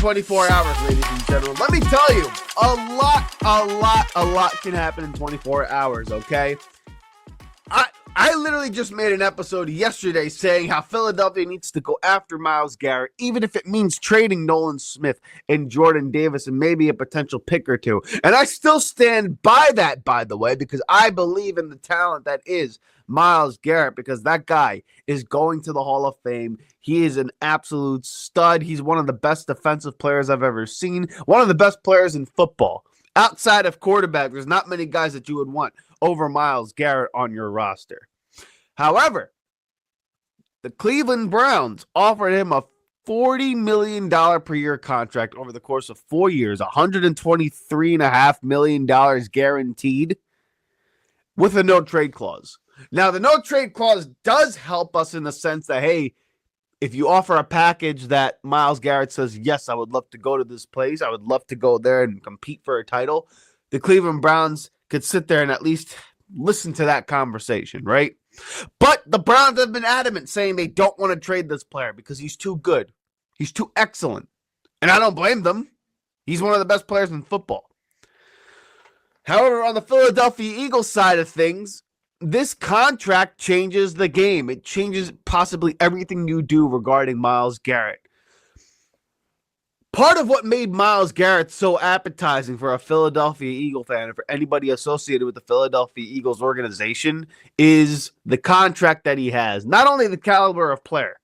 24 hours, ladies and gentlemen. Let me tell you, a lot can happen in 24 hours, okay? I literally just made an episode yesterday saying how Philadelphia needs to go after Myles Garrett, even if it means trading Nolan Smith and Jordan Davis and maybe a potential pick or two. And I still stand by that, by the way, because I believe in the talent that is Myles Garrett, because that guy is going to the Hall of Fame. He is an absolute stud. He's one of the best defensive players I've ever seen, one of the best players in football. Outside of quarterback, there's not many guys that you would want over Myles Garrett on your roster. However, the Cleveland Browns offered him a $40 million per year contract over the course of 4 years, $123.5 million guaranteed, with a no-trade clause. Now, the no-trade clause does help us in the sense that, hey, if you offer a package that Myles Garrett says, yes, I would love to go to this place, I would love to go there and compete for a title, the Cleveland Browns could sit there and at least listen to that conversation, right? But the Browns have been adamant saying they don't want to trade this player because he's too good. He's too excellent. And I don't blame them. He's one of the best players in football. However, on the Philadelphia Eagles side of things, this contract changes the game. It changes possibly everything you do regarding Myles Garrett. Part of what made Myles Garrett so appetizing for a Philadelphia Eagle fan and for anybody associated with the Philadelphia Eagles organization is the contract that he has. Not only the caliber of player.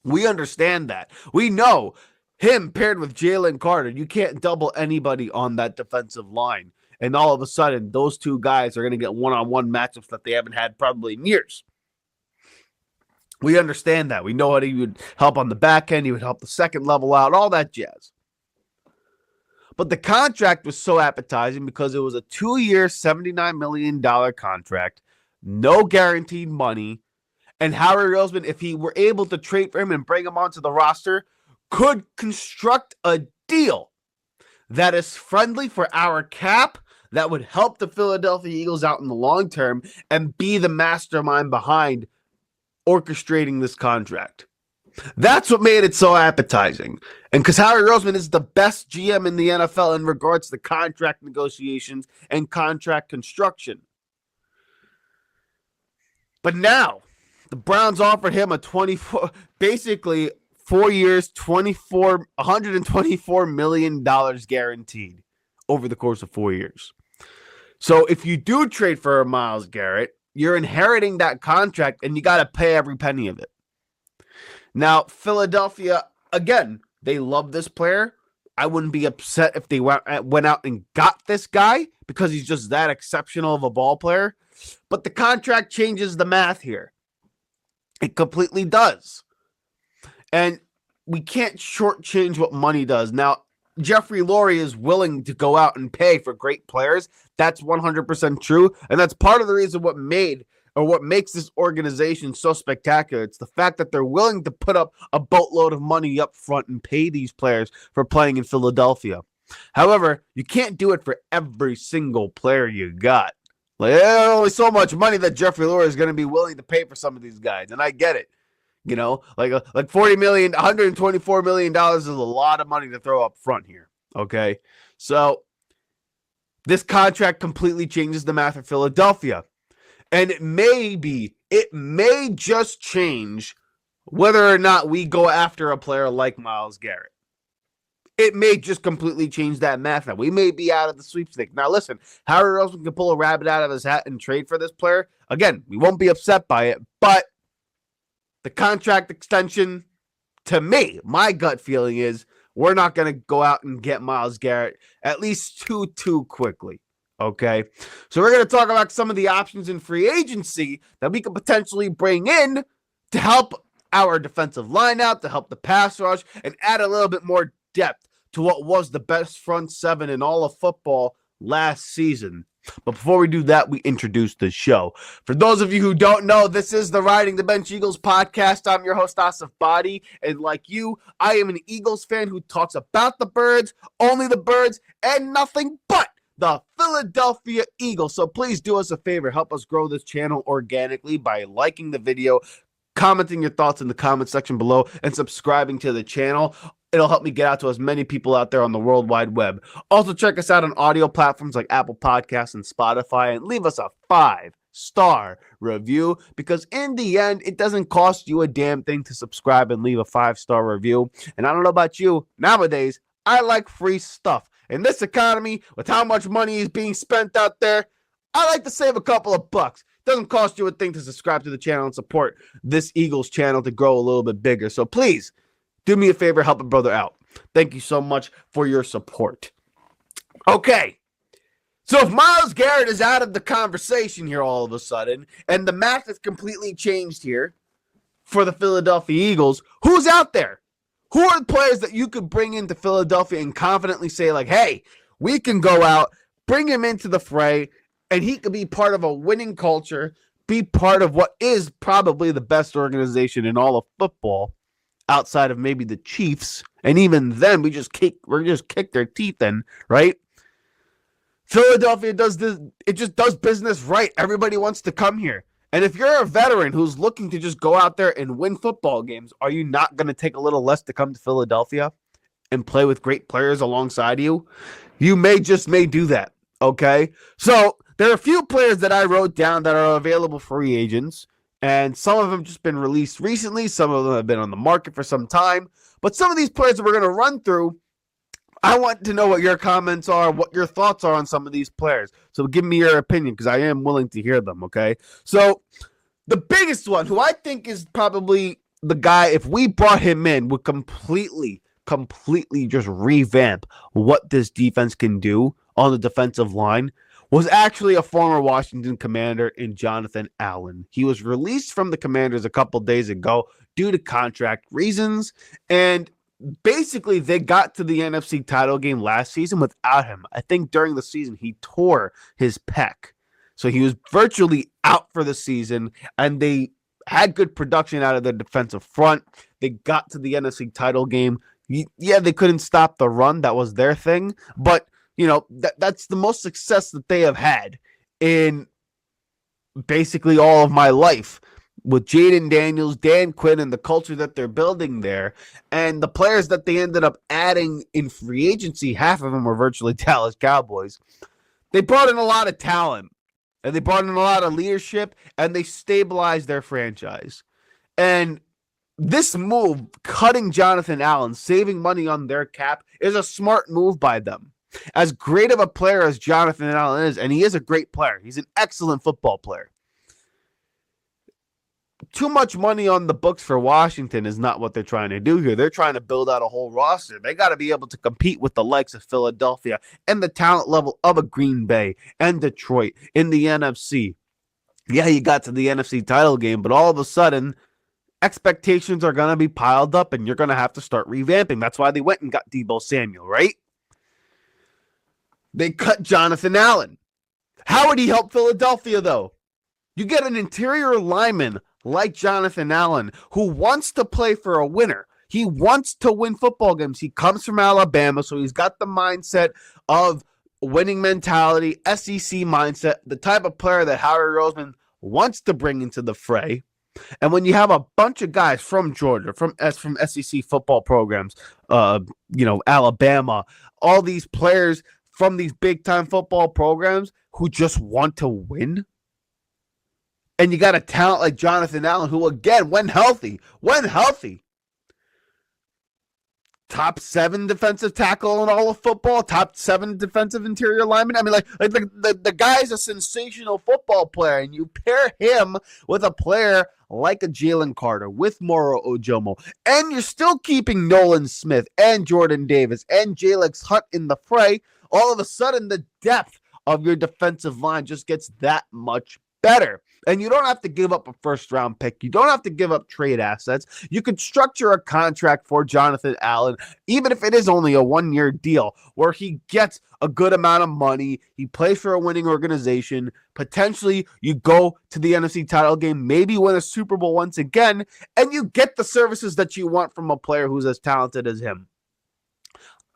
We understand that. We know him paired with Jalen Carter. You can't double anybody on that defensive line. And all of a sudden, those two guys are going to get one-on-one matchups that they haven't had probably in years. We understand that. We know that he would help on the back end. He would help the second level out, all that jazz. But the contract was so appetizing because it was a 2-year, $79 million contract, no guaranteed money, and Howard Roseman, if he were able to trade for him and bring him onto the roster, could construct a deal that is friendly for our cap, that would help the Philadelphia Eagles out in the long term, and be the mastermind behind orchestrating this contract. That's what made it so appetizing. And because Howie Roseman is the best GM in the NFL in regards to contract negotiations and contract construction. But now, the Browns offered him a 4 years, $124 million guaranteed over the course of 4 years. So if you do trade for Myles Garrett, you're inheriting that contract, and you got to pay every penny of it. Now, Philadelphia, again, they love this player. I wouldn't be upset if they went out and got this guy because he's just that exceptional of a ball player. But the contract changes the math here. It completely does. And we can't shortchange what money does. Now, Jeffrey Lurie is willing to go out and pay for great players. That's 100% true. And that's part of the reason what makes this organization so spectacular. It's the fact that they're willing to put up a boatload of money up front and pay these players for playing in Philadelphia. However, you can't do it for every single player you got. Like, there's only so much money that Jeffrey Lurie is going to be willing to pay for some of these guys. And I get it. You know, like $40 million, $124 million is a lot of money to throw up front here. Okay. So this contract completely changes the math of Philadelphia. And it may just change whether or not we go after a player like Myles Garrett. It may just completely change that math. Now, we may be out of the sweepstakes. Now, listen, Howard Roseman can pull a rabbit out of his hat and trade for this player. Again, we won't be upset by it, but the contract extension, to me, my gut feeling is we're not going to go out and get Myles Garrett at least too quickly. Okay, so we're going to talk about some of the options in free agency that we could potentially bring in to help our defensive line out, to help the pass rush, and add a little bit more depth to what was the best front seven in all of football last season. But before we do that, we introduce the show. For those of you who don't know, this is the Riding the Bench Eagles podcast. I'm your host, Asif Badi, and like you, I am an Eagles fan who talks about the birds, only the birds, and nothing but the Philadelphia Eagles. So please do us a favor, help us grow this channel organically by liking the video, commenting your thoughts in the comment section below, and subscribing to the channel. It'll help me get out to as many people out there on the World Wide Web. Also, check us out on audio platforms like Apple Podcasts and Spotify, and leave us a 5-star review, because in the end, it doesn't cost you a damn thing to subscribe and leave a 5-star review. And I don't know about you, nowadays, I like free stuff. In this economy, with how much money is being spent out there, I like to save a couple of bucks. It doesn't cost you a thing to subscribe to the channel and support this Eagles channel to grow a little bit bigger. So please, do me a favor, help a brother out. Thank you so much for your support. Okay, so if Myles Garrett is out of the conversation here all of a sudden, and the math has completely changed here for the Philadelphia Eagles, who's out there? Who are the players that you could bring into Philadelphia and confidently say, like, hey, we can go out, bring him into the fray, and he could be part of a winning culture, be part of what is probably the best organization in all of football, outside of maybe the Chiefs, and even then we're just kick their teeth in, right? Philadelphia does this, it just does business right. Everybody wants to come here. And if you're a veteran who's looking to just go out there and win football games, are you not going to take a little less to come to Philadelphia and play with great players alongside you? You may do that, okay? So there are a few players that I wrote down that are available free agents. And some of them just been released recently. Some of them have been on the market for some time. But some of these players that we're going to run through, I want to know what your comments are, what your thoughts are on some of these players. So give me your opinion, because I am willing to hear them, okay? So the biggest one, who I think is probably the guy, if we brought him in, would completely just revamp what this defense can do on the defensive line, was actually a former Washington Commander in Jonathan Allen. He was released from the Commanders a couple days ago due to contract reasons, and basically they got to the NFC title game last season without him. I think during the season he tore his pec, so he was virtually out for the season, and they had good production out of the defensive front. They got to the NFC title game. Yeah, they couldn't stop the run. That was their thing, but you know, that's the most success that they have had in basically all of my life, with Jaden Daniels, Dan Quinn, and the culture that they're building there. And the players that they ended up adding in free agency, half of them were virtually Dallas Cowboys. They brought in a lot of talent, and they brought in a lot of leadership, and they stabilized their franchise. And this move, cutting Jonathan Allen, saving money on their cap, is a smart move by them. As great of a player as Jonathan Allen is, and he is a great player, he's an excellent football player, too much money on the books for Washington is not what they're trying to do here. They're trying to build out a whole roster. They got to be able to compete with the likes of Philadelphia and the talent level of a Green Bay and Detroit in the NFC. Yeah, you got to the NFC title game, but all of a sudden, expectations are going to be piled up, and you're going to have to start revamping. That's why they went and got Deebo Samuel, right? They cut Jonathan Allen. How would he help Philadelphia, though? You get an interior lineman like Jonathan Allen who wants to play for a winner. He wants to win football games. He comes from Alabama, so he's got the mindset of winning mentality, SEC mindset, the type of player that Howard Roseman wants to bring into the fray. And when you have a bunch of guys from Georgia, from SEC football programs, Alabama, all these players from these big-time football programs who just want to win, and you got a talent like Jonathan Allen, who, again, when healthy, top 7 defensive tackle in all of football, top 7 defensive interior lineman. I mean, like the guy's a sensational football player, and you pair him with a player like a Jalen Carter, with Moro Ojomo, and you're still keeping Nolan Smith and Jordan Davis and Jalyx Hunt in the fray. All of a sudden, the depth of your defensive line just gets that much better. And you don't have to give up a first-round pick. You don't have to give up trade assets. You could structure a contract for Jonathan Allen, even if it is only a 1-year deal, where he gets a good amount of money. He plays for a winning organization. Potentially, you go to the NFC title game, maybe win a Super Bowl once again, and you get the services that you want from a player who's as talented as him.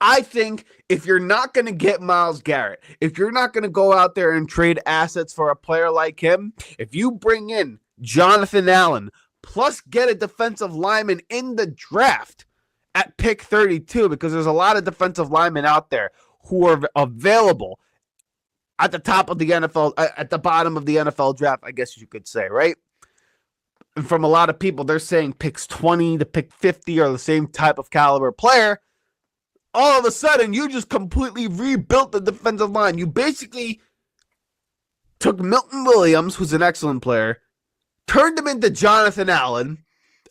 I think if you're not going to get Myles Garrett, if you're not going to go out there and trade assets for a player like him, if you bring in Jonathan Allen, plus get a defensive lineman in the draft, at pick 32 because there's a lot of defensive linemen out there who are available at the top of the NFL, at the bottom of the NFL draft, I guess you could say, right? And from a lot of people, they're saying picks 20 to pick 50 are the same type of caliber player. All of a sudden, you just completely rebuilt the defensive line. You basically took Milton Williams, who's an excellent player, turned him into Jonathan Allen,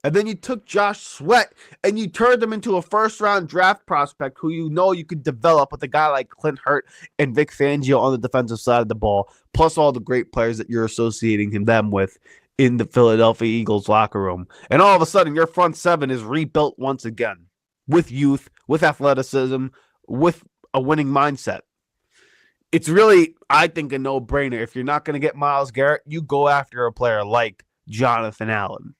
and then you took Josh Sweat and you turned him into a first-round draft prospect who you know you could develop with a guy like Clint Hurt and Vic Fangio on the defensive side of the ball, plus all the great players that you're associating them with in the Philadelphia Eagles locker room. And all of a sudden, your front seven is rebuilt once again with youth, with athleticism, with a winning mindset. It's really, I think, a no-brainer. If you're not going to get Myles Garrett, you go after a player like Jonathan Allen.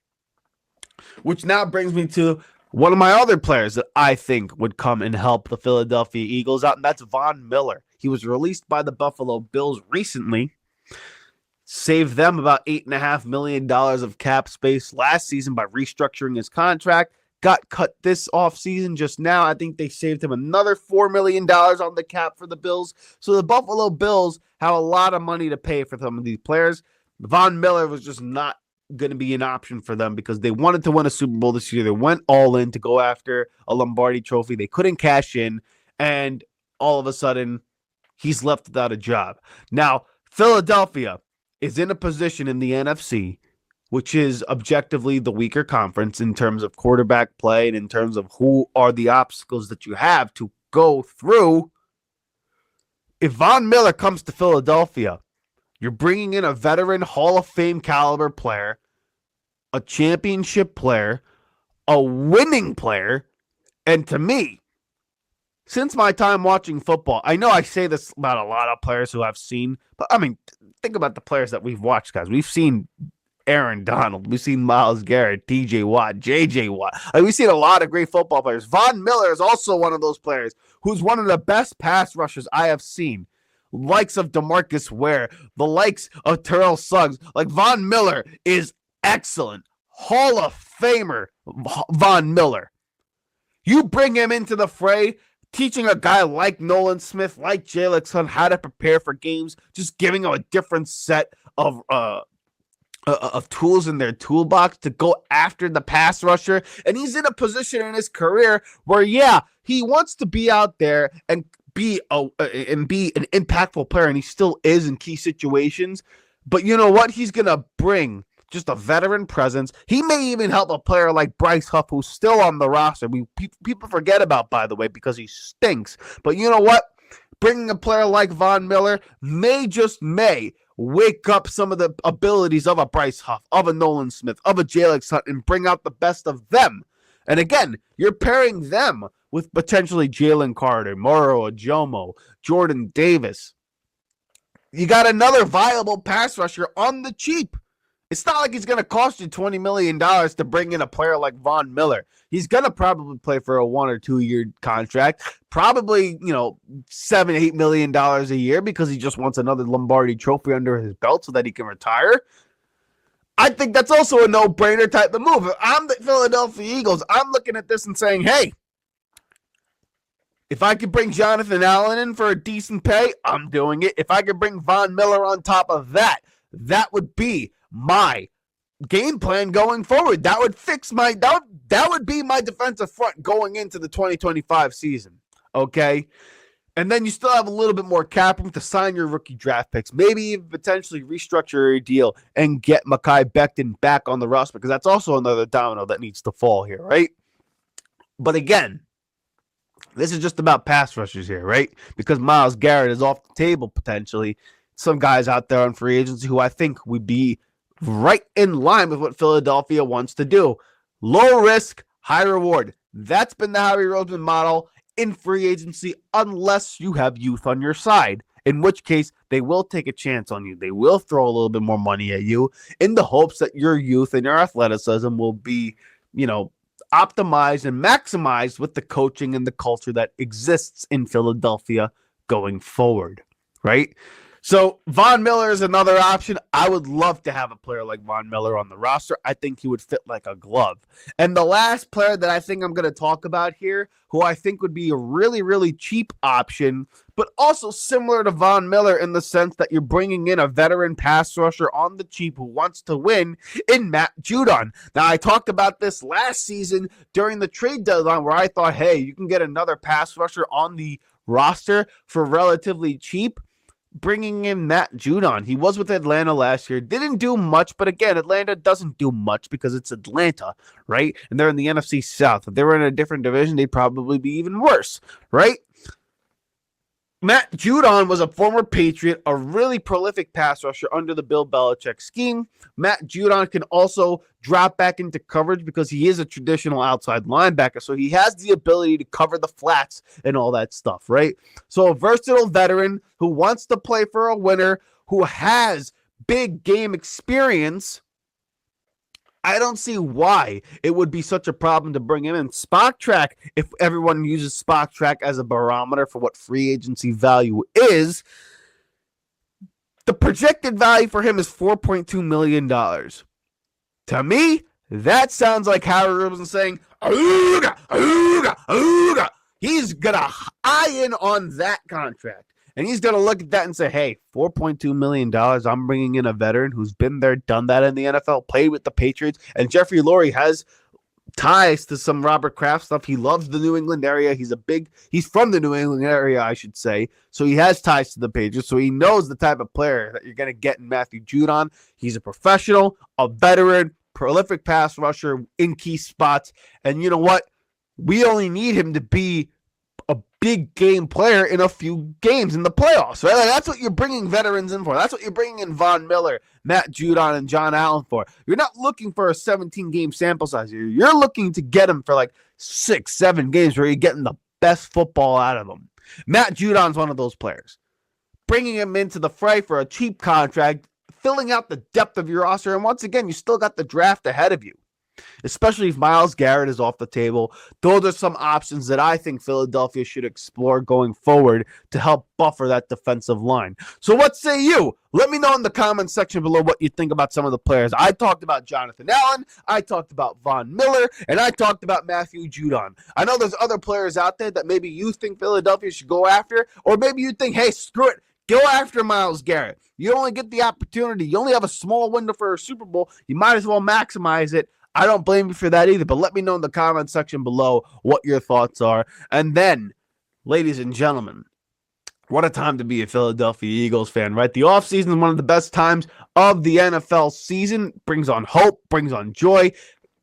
Which now brings me to one of my other players that I think would come and help the Philadelphia Eagles out, and that's Von Miller. He was released by the Buffalo Bills recently, saved them about $8.5 million of cap space last season by restructuring his contract, got cut this offseason just now. I think they saved him another $4 million on the cap for the Bills. So the Buffalo Bills have a lot of money to pay for some of these players. Von Miller was just not going to be an option for them because they wanted to win a Super Bowl this year. They went all in to go after a Lombardi trophy. They couldn't cash in, and all of a sudden, he's left without a job. Now, Philadelphia is in a position in the NFC, which is objectively the weaker conference in terms of quarterback play and in terms of who are the obstacles that you have to go through. If Von Miller comes to Philadelphia, you're bringing in a veteran Hall of Fame caliber player, a championship player, a winning player, and to me, since my time watching football, I know I say this about a lot of players who I've seen, but I mean, think about the players that we've watched, guys. We've seen Aaron Donald, we've seen Myles Garrett, TJ Watt, JJ Watt. We've seen a lot of great football players. Von Miller is also one of those players who's one of the best pass rushers I have seen. Likes of DeMarcus Ware, the likes of Terrell Suggs. Like, Von Miller is excellent. Hall of Famer Von Miller. You bring him into the fray, teaching a guy like Nolan Smith, like Jalyx Hunt, how to prepare for games, just giving him a different set of tools in their toolbox to go after the pass rusher. And he's in a position in his career where, yeah, he wants to be out there and be an impactful player, and he still is in key situations. But you know what? He's gonna bring just a veteran presence. He may even help a player like Bryce Huff, who's still on the roster. People forget about, by the way, because he stinks. But you know what? Bringing a player like Von Miller may wake up some of the abilities of a Bryce Huff, of a Nolan Smith, of a Jalyx Hunt, and bring out the best of them. And again, you're pairing them with potentially Jalen Carter, Moro Ojomo, Jordan Davis. You got another viable pass rusher on the cheap. It's not like he's going to cost you $20 million to bring in a player like Von Miller. He's going to probably play for a 1 or 2 year contract, probably, $7-8 million a year because he just wants another Lombardi trophy under his belt so that he can retire. I think that's also a no-brainer type of move. If I'm the Philadelphia Eagles, I'm looking at this and saying, hey, if I could bring Jonathan Allen in for a decent pay, I'm doing it. If I could bring Von Miller on top of that, that would be my game plan going forward. That would fix that would be my defensive front going into the 2025 season. Okay? And then you still have a little bit more cap room to sign your rookie draft picks. Maybe even potentially restructure your deal and get Mekhi Becton back on the roster, because that's also another domino that needs to fall here, right? But again, this is just about pass rushers here, right? Because Myles Garrett is off the table potentially. Some guys out there on free agency who I think would be right in line with what Philadelphia wants to do. Low risk, high reward. That's been the Howie Roseman model in free agency, unless you have youth on your side, in which case they will take a chance on you. They will throw a little bit more money at you in the hopes that your youth and your athleticism will be, optimized and maximized with the coaching and the culture that exists in Philadelphia going forward, right? So Von Miller is another option. I would love to have a player like Von Miller on the roster. I think he would fit like a glove. And the last player that I think I'm going to talk about here, who I think would be a really, really cheap option, but also similar to Von Miller in the sense that you're bringing in a veteran pass rusher on the cheap who wants to win in Matt Judon. Now, I talked about this last season during the trade deadline where I thought, hey, you can get another pass rusher on the roster for relatively cheap. Bringing in Matt Judon. He was with Atlanta last year. Didn't do much, but again, Atlanta doesn't do much because it's Atlanta, right? And they're in the NFC South. If they were in a different division, they'd probably be even worse, right? Matt Judon was a former Patriot, a really prolific pass rusher under the Bill Belichick scheme. Matt Judon can also drop back into coverage because he is a traditional outside linebacker, so he has the ability to cover the flats and all that stuff, right? So a versatile veteran who wants to play for a winner, who has big game experience. I don't see why it would be such a problem to bring him in. Spot Track, if everyone uses Spot Track as a barometer for what free agency value is, the projected value for him is $4.2 million. To me, that sounds like Howard Rosen saying, ooga, ooga, ooga. He's going to eye in on that contract. And he's going to look at that and say, hey, $4.2 million, I'm bringing in a veteran who's been there, done that in the NFL, played with the Patriots. And Jeffrey Lurie has ties to some Robert Kraft stuff. He loves the New England area. He's from the New England area, I should say. So he has ties to the Patriots. So he knows the type of player that you're going to get in Matthew Judon. He's a professional, a veteran, prolific pass rusher in key spots. And you know what? We only need him to be a big game player in a few games in the playoffs, right? Like that's what you're bringing veterans in for. That's what you're bringing in Von Miller, Matt Judon, and John Allen for. You're not looking for a 17-game sample size here. You're looking to get them for like 6-7 games where you're getting the best football out of them. Matt Judon's one of those players. Bringing him into the fray for a cheap contract, filling out the depth of your roster, and once again, you still got the draft ahead of you. Especially if Myles Garrett is off the table. Those are some options that I think Philadelphia should explore going forward to help buffer that defensive line. So what say you? Let me know in the comments section below what you think about some of the players. I talked about Jonathan Allen, I talked about Von Miller, and I talked about Matthew Judon. I know there's other players out there that maybe you think Philadelphia should go after, or maybe you think, hey, screw it. Go after Myles Garrett. You only get the opportunity. You only have a small window for a Super Bowl. You might as well maximize it. I don't blame you for that either, but let me know in the comment section below what your thoughts are. And then, ladies and gentlemen, what a time to be a Philadelphia Eagles fan, right? The offseason is one of the best times of the NFL season. Brings on hope, brings on joy.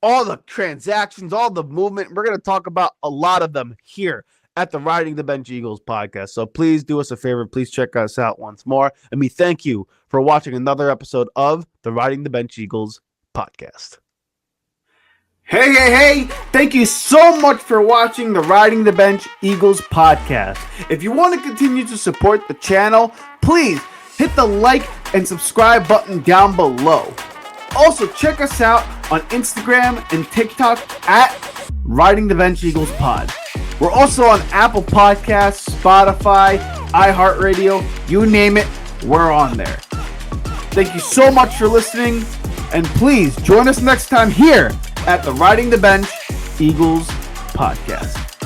All the transactions, all the movement. We're going to talk about a lot of them here at the Riding the Bench Eagles podcast. So please do us a favor. Please check us out once more. And we thank you for watching another episode of the Riding the Bench Eagles podcast. Hey. Thank you so much for watching the Riding the Bench Eagles podcast. If you want to continue to support the channel, please hit the like and subscribe button down below. Also, check us out on Instagram and TikTok at Riding the Bench Eagles Pod. We're also on Apple Podcasts, Spotify, iHeartRadio, you name it, we're on there. Thank you so much for listening, and please join us next time here at the Riding the Bench Eagles podcast.